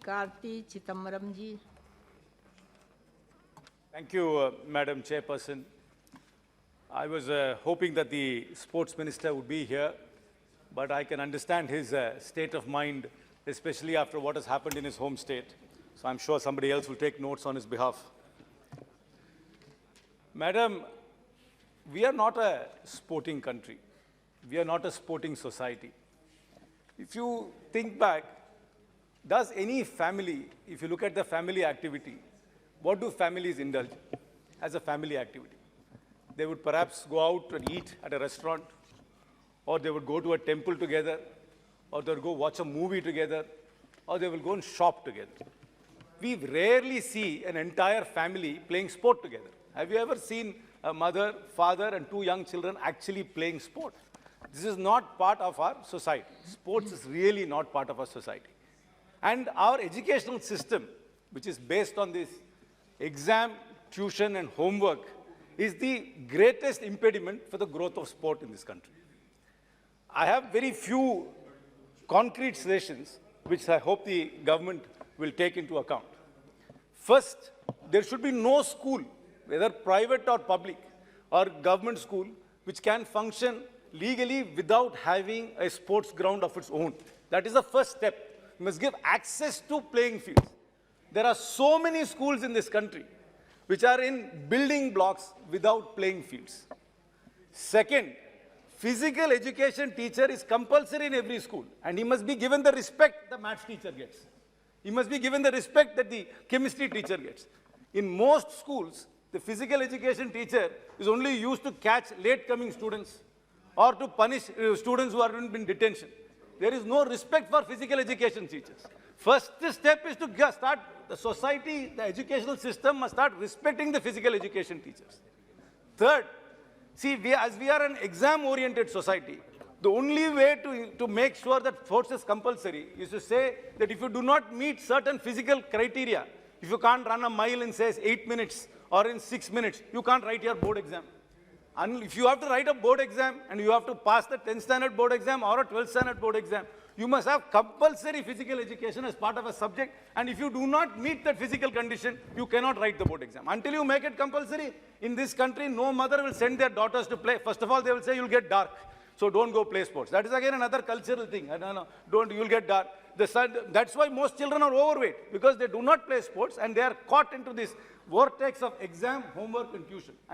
Karti Chittambaram ji. Thank you, Madam Chairperson. I was hoping that the Sports Minister would be here, but I can understand his state of mind, especially after what has happened in his home state. So I'm sure somebody else will take notes on his behalf. Madam, we are not a sporting country. We are not a sporting society. If you think back, does any family, if you look at the family activity, what do families indulge as a family activity? They would perhaps go out and eat at a restaurant, or they would go to a temple together, or they would go watch a movie together, or they will go and shop together. We rarely see an entire family playing sport together. Have you ever seen a mother, father, and two young children actually playing sport? This is not part of our society. Sports is really not part of our society. And our educational system, which is based on this exam, tuition, and homework, is the greatest impediment for the growth of sport in this country. I have very few concrete suggestions, which I hope the government will take into account. First, there should be no school, whether private or public, or government school, which can function legally without having a sports ground of its own. That is the first step. We must give access to playing fields. There are so many schools in this country which are in building blocks without playing fields. Second, physical education teacher is compulsory in every school, and he must be given the respect the maths teacher gets. He must be given the respect that the chemistry teacher gets. In most schools, the physical education teacher is only used to catch late-coming students or to punish students who are in detention. There is no respect for physical education teachers. First step is to start the society, the educational system must start respecting the physical education teachers. Third, see, as we are an exam-oriented society, the only way to make sure that sports is compulsory is to say that if you do not meet certain physical criteria, if you can't run a mile in, say, 8 minutes or in 6 minutes, you can't write your board exam. And if you have to write a board exam and you have to pass the 10th standard board exam or a 12th standard board exam, you must have compulsory physical education as part of a subject. And if you do not meet that physical condition, you cannot write the board exam. Until you make it compulsory, in this country, no mother will send their daughters to play. First of all, they will say, you'll get dark, so don't go play sports. That is again another cultural thing. You'll get dark. That's why most children are overweight, because they do not play sports and they are caught into this vortex of exam, homework, and tuition.